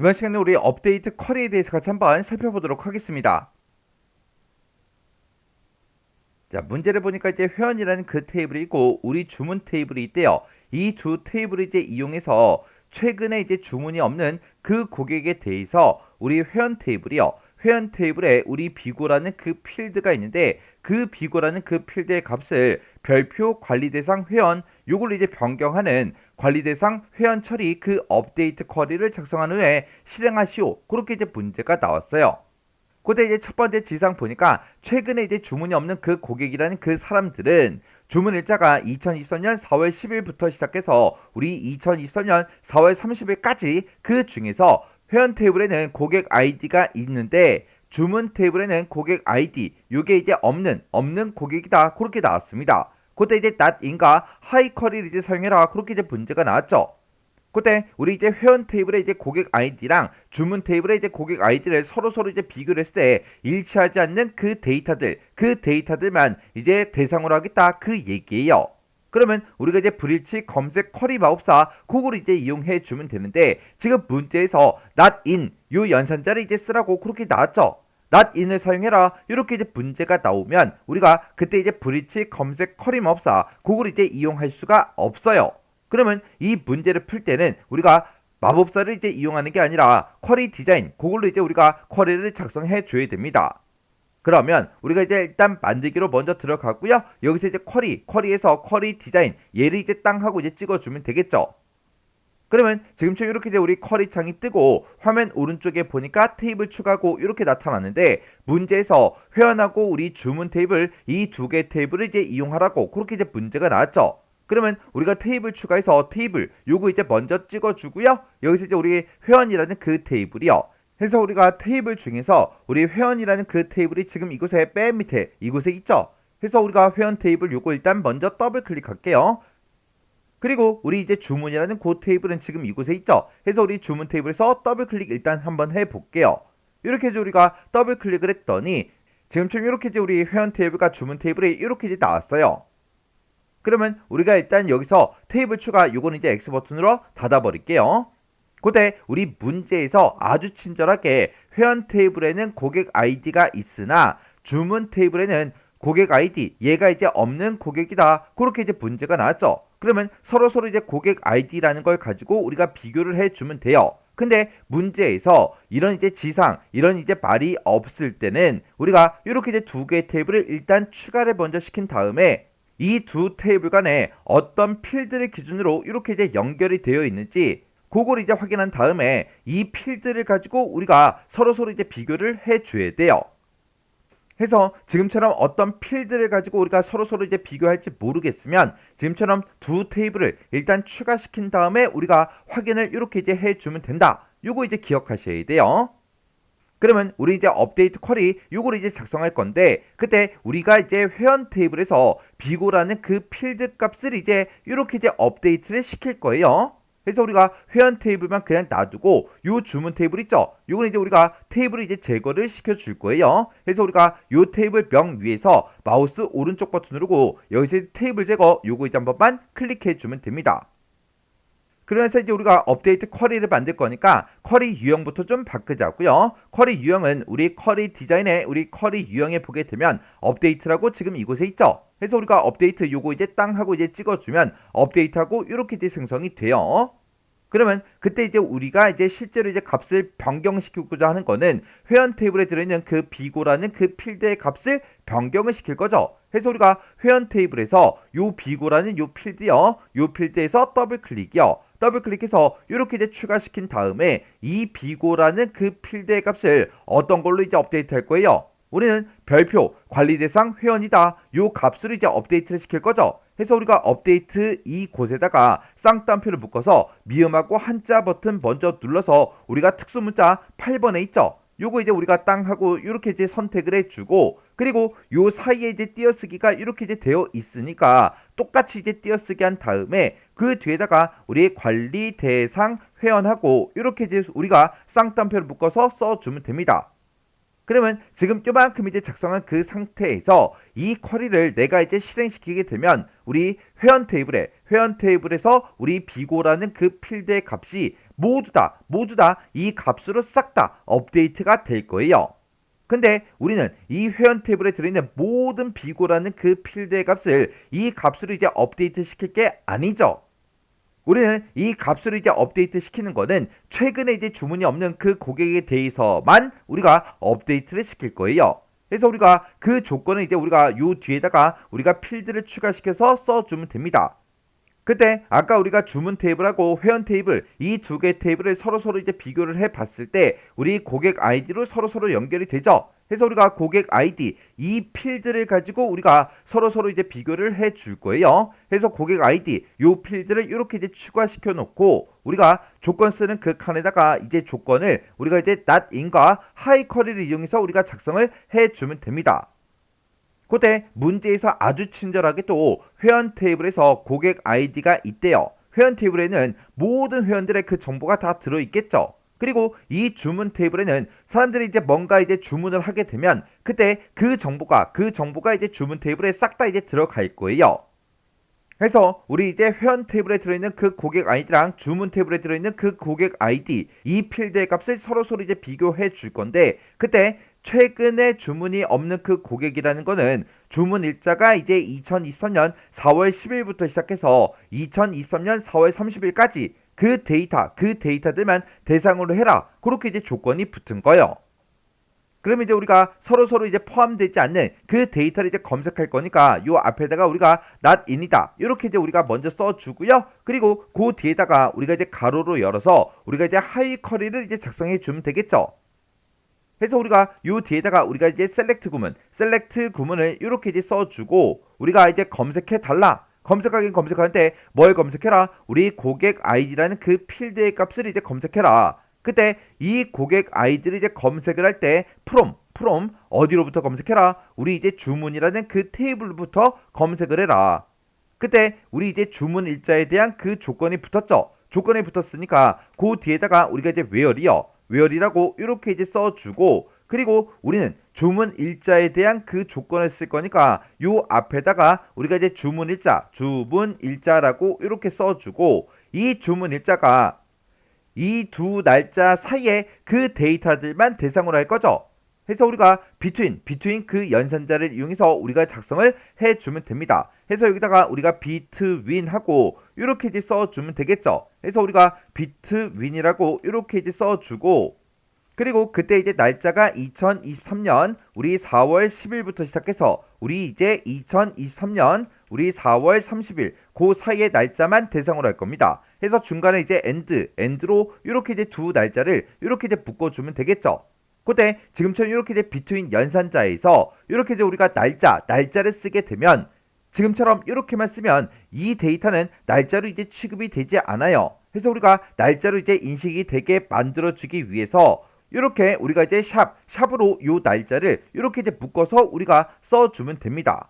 이번 시간에 우리 업데이트 쿼리에 대해서 같이 한번 살펴보도록 하겠습니다. 자, 문제를 보니까 이제 회원이라는 그 테이블이 있고 우리 주문 테이블이 있대요. 이 두 테이블을 이제 이용해서 최근에 이제 주문이 없는 그 고객에 대해서 우리 회원 테이블이요. 회원 테이블에 우리 비고라는 그 필드가 있는데 그 비고라는 그 필드의 값을 별표 관리 대상 회원 요걸로 이제 변경하는 관리 대상 회원 처리 그 업데이트 쿼리를 작성한 후에 실행하시오. 그렇게 이제 문제가 나왔어요. 그때 이제 첫 번째 지상 보니까 최근에 이제 주문이 없는 그 고객이라는 그 사람들은 주문 일자가 2023년 4월 10일부터 시작해서 우리 2023년 4월 30일까지 그 중에서 회원 테이블에는 고객 아이디가 있는데 주문 테이블에는 고객 아이디 요게 이제 없는 고객이다 그렇게 나왔습니다. 그때 이제 not인과 high query를 이제 사용해라 그렇게 이제 문제가 나왔죠. 그때 우리 이제 회원 테이블에 이제 고객 아이디랑 주문 테이블에 이제 고객 아이디를 서로 이제 비교를 했을 때 일치하지 않는 그 데이터들만 이제 대상으로 하겠다 그 얘기예요. 그러면 우리가 이제 불일치 검색 쿼리 마법사 그걸 이제 이용해 주면 되는데 지금 문제에서 not in 요 연산자를 이제 쓰라고 그렇게 나왔죠. not in을 사용해라 이렇게 이제 문제가 나오면 우리가 그때 이제 불일치 검색 쿼리 마법사 그걸 이제 이용할 수가 없어요. 그러면 이 문제를 풀 때는 우리가 마법사를 이제 이용하는 게 아니라 쿼리 디자인 그걸로 이제 우리가 쿼리를 작성해 줘야 됩니다. 그러면 우리가 이제 일단 만들기로 먼저 들어가고요. 여기서 이제 쿼리에서 쿼리 디자인 얘를 이제 땅 하고 이제 찍어주면 되겠죠. 그러면 지금처럼 이렇게 이제 우리 쿼리 창이 뜨고 화면 오른쪽에 보니까 테이블 추가고 이렇게 나타났는데 문제에서 회원하고 우리 주문 테이블 이 두 개 테이블을 이제 이용하라고 그렇게 이제 문제가 나왔죠. 그러면 우리가 테이블 추가해서 테이블 요거 이제 먼저 찍어주고요. 여기서 이제 우리 회원이라는 그 테이블이요. 해서 우리가 테이블 중에서 우리 회원이라는 그 테이블이 지금 이곳에 맨 밑에 이곳에 있죠. 해서 우리가 회원 테이블 요거 일단 먼저 더블 클릭할게요. 그리고 우리 이제 주문이라는 그 테이블은 지금 이곳에 있죠. 해서 우리 주문 테이블에서 더블 클릭 일단 한번 해볼게요. 이렇게 해서 우리가 더블 클릭을 했더니 지금처럼 이렇게 이제 우리 회원 테이블과 주문 테이블이 이렇게 이제 나왔어요. 그러면 우리가 일단 여기서 테이블 추가 요거는 이제 X 버튼으로 닫아버릴게요. 그때 우리 문제에서 아주 친절하게 회원 테이블에는 고객 아이디가 있으나 주문 테이블에는 고객 아이디 얘가 이제 없는 고객이다 그렇게 이제 문제가 나왔죠. 그러면 서로 이제 고객 아이디라는 걸 가지고 우리가 비교를 해주면 돼요. 근데 문제에서 이런 이제 지상 이런 이제 말이 없을 때는 우리가 이렇게 이제 두 개의 테이블을 일단 추가를 먼저 시킨 다음에 이 두 테이블 간에 어떤 필드를 기준으로 이렇게 이제 연결이 되어 있는지 그걸 이제 확인한 다음에 이 필드를 가지고 우리가 서로 이제 비교를 해줘야 돼요. 해서 지금처럼 어떤 필드를 가지고 우리가 서로 이제 비교할지 모르겠으면 지금처럼 두 테이블을 일단 추가시킨 다음에 우리가 확인을 이렇게 이제 해주면 된다. 요거 이제 기억하셔야 돼요. 그러면 우리 이제 업데이트 쿼리 요거를 이제 작성할 건데 그때 우리가 이제 회원 테이블에서 비고라는 그 필드 값을 이제 이렇게 이제 업데이트를 시킬 거예요. 그래서 우리가 회원 테이블만 그냥 놔두고 요 주문 테이블 있죠? 요건 이제 우리가 테이블을 이제 제거를 시켜 줄 거예요. 그래서 우리가 요 테이블 명 위에서 마우스 오른쪽 버튼 누르고 여기서 테이블 제거 요거 이제 한 번만 클릭해 주면 됩니다. 그래서 이제 우리가 업데이트 쿼리를 만들 거니까 쿼리 유형부터 좀 바꾸자고요. 쿼리 유형은 우리 쿼리 디자인에 우리 쿼리 유형에 보게 되면 업데이트라고 지금 이곳에 있죠. 그래서 우리가 업데이트 요거 이제 땅 하고 이제 찍어주면 업데이트하고 이렇게 이제 생성이 돼요. 그러면 그때 이제 우리가 이제 실제로 이제 값을 변경시키고자 하는 거는 회원 테이블에 들어있는 그 비고라는 그 필드의 값을 변경을 시킬 거죠. 그래서 우리가 회원 테이블에서 요 비고라는 요 필드요. 요 필드에서 더블 클릭이요. 더블 클릭해서 이렇게 이제 추가시킨 다음에 이 비고라는 그 필드의 값을 어떤 걸로 이제 업데이트 할 거예요. 우리는 별표 관리 대상 회원이다. 요 값으로 이제 업데이트를 시킬 거죠. 해서 우리가 업데이트 이곳에다가 쌍따옴표를 묶어서 미음하고 한자 버튼 먼저 눌러서 우리가 특수문자 8번에 있죠. 요거 이제 우리가 땅 하고 이렇게 이제 선택을 해주고 그리고 요 사이에 이제 띄어쓰기가 이렇게 이제 되어 있으니까 똑같이 이제 띄어쓰기 한 다음에 그 뒤에다가 우리 관리 대상 회원하고 이렇게 이제 우리가 쌍따옴표를 묶어서 써주면 됩니다. 그러면 지금 요만큼 이제 작성한 그 상태에서 이 쿼리를 내가 이제 실행시키게 되면 우리 회원 테이블에서 우리 비고라는 그 필드의 값이 모두 다 이 값으로 싹 다 업데이트가 될 거예요. 근데 우리는 이 회원 테이블에 들어있는 모든 비고라는 그 필드의 값을 이 값으로 이제 업데이트 시킬 게 아니죠. 우리는 이 값으로 이제 업데이트 시키는 거는 최근에 이제 주문이 없는 그 고객에 대해서만 우리가 업데이트를 시킬 거예요. 그래서 우리가 그 조건을 이제 우리가 요 뒤에다가 우리가 필드를 추가시켜서 써주면 됩니다. 그때 아까 우리가 주문 테이블하고 회원 테이블 이 두 개 테이블을 서로 이제 비교를 해 봤을 때 우리 고객 아이디로 서로 연결이 되죠. 그래서 우리가 고객 아이디 이 필드를 가지고 우리가 서로 이제 비교를 해 줄 거예요. 그래서 고객 아이디 요 필드를 이렇게 이제 추가시켜 놓고 우리가 조건 쓰는 그 칸에다가 이제 조건을 우리가 이제 not인과 high 쿼리를 이용해서 우리가 작성을 해 주면 됩니다. 그때 문제에서 아주 친절하게 또 회원 테이블에서 고객 아이디가 있대요. 회원 테이블에는 모든 회원들의 그 정보가 다 들어있겠죠. 그리고 이 주문 테이블에는 사람들이 이제 뭔가 이제 주문을 하게 되면 그때 그 정보가 이제 주문 테이블에 싹 다 이제 들어갈 거예요. 그래서 우리 이제 회원 테이블에 들어있는 그 고객 아이디랑 주문 테이블에 들어있는 그 고객 아이디 이 필드의 값을 서로 이제 비교해 줄 건데 그때 최근에 주문이 없는 그 고객이라는 거는 주문 일자가 이제 2023년 4월 10일부터 시작해서 2023년 4월 30일까지 그 데이터들만 대상으로 해라. 그렇게 이제 조건이 붙은 거예요. 그러면 이제 우리가 서로 이제 포함되지 않는 그 데이터를 이제 검색할 거니까 요 앞에다가 우리가 not인이다. 이렇게 이제 우리가 먼저 써주고요. 그리고 그 뒤에다가 우리가 이제 가로로 열어서 우리가 이제 하위 쿼리를 이제 작성해 주면 되겠죠. 그래서 우리가 요 뒤에다가 우리가 이제 셀렉트 구문을 이렇게 이제 써주고 우리가 이제 검색해 달라. 검색하는데 뭘 검색해라? 우리 고객 아이디라는 그 필드의 값을 이제 검색해라. 그때 이 고객 아이디를 이제 검색을 할 때 from 어디로부터 검색해라? 우리 이제 주문이라는 그 테이블부터 검색을 해라. 그때 우리 이제 주문 일자에 대한 그 조건이 붙었죠. 조건이 붙었으니까 그 뒤에다가 우리가 이제 where이라고 이렇게 이제 써주고 그리고 우리는 주문 일자에 대한 그 조건을 쓸 거니까 요 앞에다가 우리가 이제 주문 일자라고 이렇게 써주고 이 주문 일자가 이 두 날짜 사이에 그 데이터들만 대상으로 할 거죠. 그래서 우리가 between 그 연산자를 이용해서 우리가 작성을 해주면 됩니다. 그래서 여기다가 우리가 between 하고 이렇게 이제 써주면 되겠죠. 그래서 우리가 between이라고 이렇게 이제 써주고 그리고 그때 이제 날짜가 2023년 우리 4월 10일부터 시작해서 우리 이제 2023년 우리 4월 30일 그 사이의 날짜만 대상으로 할 겁니다. 그래서 중간에 이제 end로 이렇게 이제 두 날짜를 이렇게 이제 묶어주면 되겠죠. 그때 지금처럼 이렇게 이제 between 연산자에서 이렇게 이제 우리가 날짜를 쓰게 되면 지금처럼 이렇게만 쓰면 이 데이터는 날짜로 이제 취급이 되지 않아요. 그래서 우리가 날짜로 이제 인식이 되게 만들어주기 위해서 이렇게 우리가 이제 샵으로 요 날짜를 이렇게 이제 묶어서 우리가 써주면 됩니다.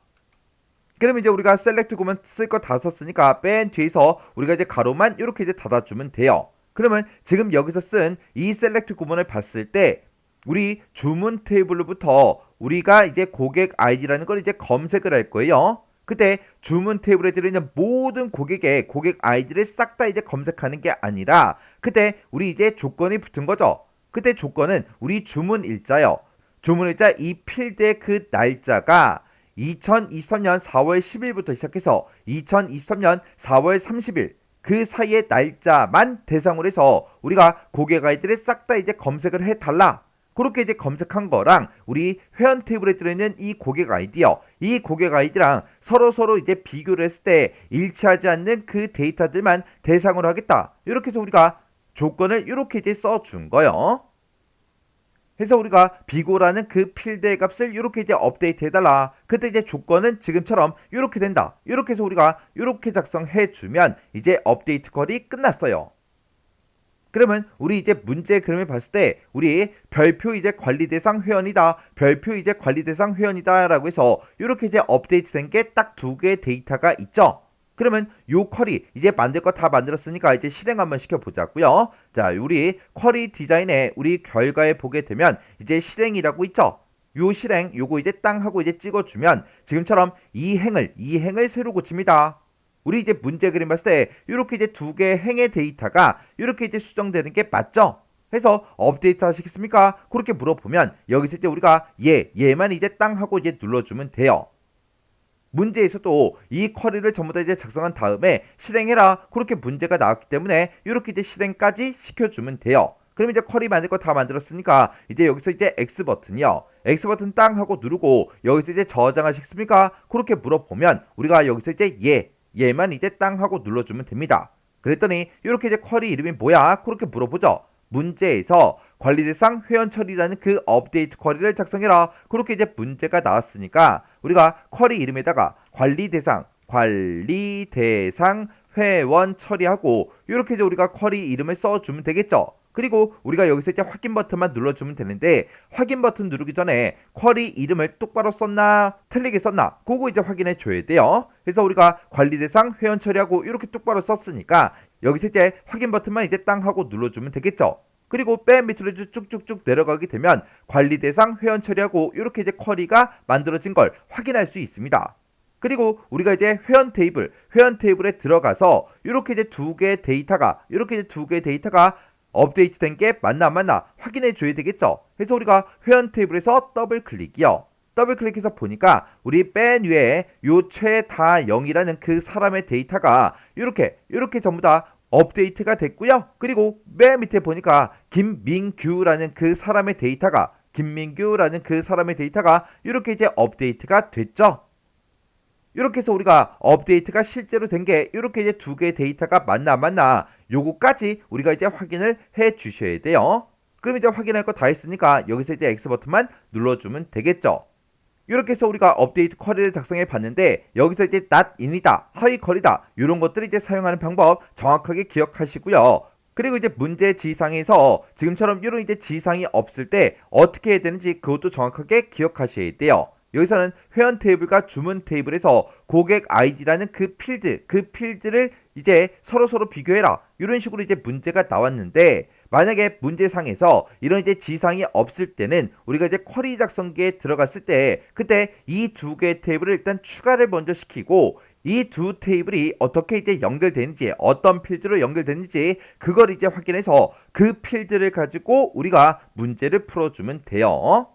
그러면 이제 우리가 셀렉트 구문 쓸 거 다 썼으니까 맨 뒤에서 우리가 이제 가로만 이렇게 이제 닫아주면 돼요. 그러면 지금 여기서 쓴 이 셀렉트 구문을 봤을 때 우리 주문 테이블로부터 우리가 이제 고객 아이디라는 걸 이제 검색을 할 거예요. 그때 주문 테이블에 들어있는 모든 고객의 고객 아이디를 싹 다 이제 검색하는 게 아니라 그때 우리 이제 조건이 붙은 거죠. 그때 조건은 우리 주문 일자요. 주문 일자 이 필드의 그 날짜가 2023년 4월 10일부터 시작해서 2023년 4월 30일 그 사이의 날짜만 대상으로 해서 우리가 고객 아이디를 싹 다 이제 검색을 해달라. 그렇게 이제 검색한 거랑 우리 회원 테이블에 들어있는 이 고객 아이디요. 이 고객 아이디랑 서로 이제 비교를 했을 때 일치하지 않는 그 데이터들만 대상으로 하겠다. 이렇게 해서 우리가 조건을 이렇게 이제 써준 거예요. 그래서 우리가 비고라는 그 필드의 값을 이렇게 이제 업데이트 해달라. 그때 이제 조건은 지금처럼 이렇게 된다. 이렇게 해서 우리가 이렇게 작성해 주면 이제 업데이트 컬이 끝났어요. 그러면 우리 이제 문제 그림을 봤을 때 우리 별표 이제 관리 대상 회원이다. 별표 이제 관리 대상 회원이다 라고 해서 이렇게 이제 업데이트 된 게 딱 두 개의 데이터가 있죠. 그러면 요 쿼리 이제 만들 거 다 만들었으니까 이제 실행 한번 시켜보자고요. 자, 우리 쿼리 디자인에 우리 결과에 보게 되면 이제 실행이라고 있죠. 요 실행 요거 이제 땅 하고 이제 찍어주면 지금처럼 이 행을 새로 고칩니다. 우리 이제 문제 그림 봤을 때 이렇게 이제 두 개의 행의 데이터가 이렇게 이제 수정되는 게 맞죠? 해서 업데이트 하시겠습니까? 그렇게 물어보면 여기서 이제 우리가 얘만 이제 땅 하고 이제 눌러주면 돼요. 문제에서도 이 쿼리를 전부 다 이제 작성한 다음에 실행해라. 그렇게 문제가 나왔기 때문에 이렇게 이제 실행까지 시켜주면 돼요. 그럼 이제 쿼리 만들 거 다 만들었으니까 이제 여기서 이제 X 버튼이요. X 버튼 땅 하고 누르고 여기서 이제 저장하시겠습니까? 그렇게 물어보면 우리가 여기서 이제 얘만 이제 땅 하고 눌러주면 됩니다. 그랬더니 이렇게 이제 쿼리 이름이 뭐야? 그렇게 물어보죠. 문제에서 관리 대상 회원 처리라는 그 업데이트 쿼리를 작성해라. 그렇게 이제 문제가 나왔으니까 우리가 쿼리 이름에다가 관리 대상 회원 처리하고 이렇게 이제 우리가 쿼리 이름을 써주면 되겠죠. 그리고 우리가 여기서 이제 확인 버튼만 눌러주면 되는데 확인 버튼 누르기 전에 쿼리 이름을 똑바로 썼나 틀리게 썼나 그거 이제 확인해 줘야 돼요. 그래서 우리가 관리 대상 회원 처리하고 이렇게 똑바로 썼으니까 여기서 이제 확인 버튼만 이제 땅 하고 눌러주면 되겠죠. 그리고 맨 밑으로 쭉쭉쭉 내려가게 되면 관리 대상 회원 처리하고 이렇게 이제 쿼리가 만들어진 걸 확인할 수 있습니다. 그리고 우리가 이제 회원 테이블에 들어가서 이렇게 이제 두 개의 데이터가 업데이트 된 게 맞나 안 맞나 확인해 줘야 되겠죠. 그래서 우리가 회원 테이블에서 더블 클릭이요. 더블 클릭해서 보니까 우리 맨 위에 요 최다영이라는 그 사람의 데이터가 이렇게 전부 다 업데이트가 됐고요. 그리고 맨 밑에 보니까 김민규라는 그 사람의 데이터가 이렇게 이제 업데이트가 됐죠. 이렇게 해서 우리가 업데이트가 실제로 된 게 이렇게 이제 두 개의 데이터가 맞나 안 맞나 요거까지 우리가 이제 확인을 해 주셔야 돼요. 그럼 이제 확인할 거 다 했으니까 여기서 이제 X 버튼만 눌러주면 되겠죠. 이렇게 해서 우리가 업데이트 쿼리를 작성해 봤는데 여기서 이제 not인이다, 하위 쿼리다 이런 것들을 이제 사용하는 방법 정확하게 기억하시고요. 그리고 이제 문제 지상에서 지금처럼 이런 이제 지상이 없을 때 어떻게 해야 되는지 그것도 정확하게 기억하셔야 돼요. 여기서는 회원 테이블과 주문 테이블에서 고객 아이디라는 그 필드를 이제 서로 비교해라. 이런 식으로 이제 문제가 나왔는데 만약에 문제상에서 이런 이제 지상이 없을 때는 우리가 이제 쿼리 작성기에 들어갔을 때 그때 이 두 개의 테이블을 일단 추가를 먼저 시키고 이 두 테이블이 어떻게 이제 연결되는지 어떤 필드로 연결되는지 그걸 이제 확인해서 그 필드를 가지고 우리가 문제를 풀어주면 돼요.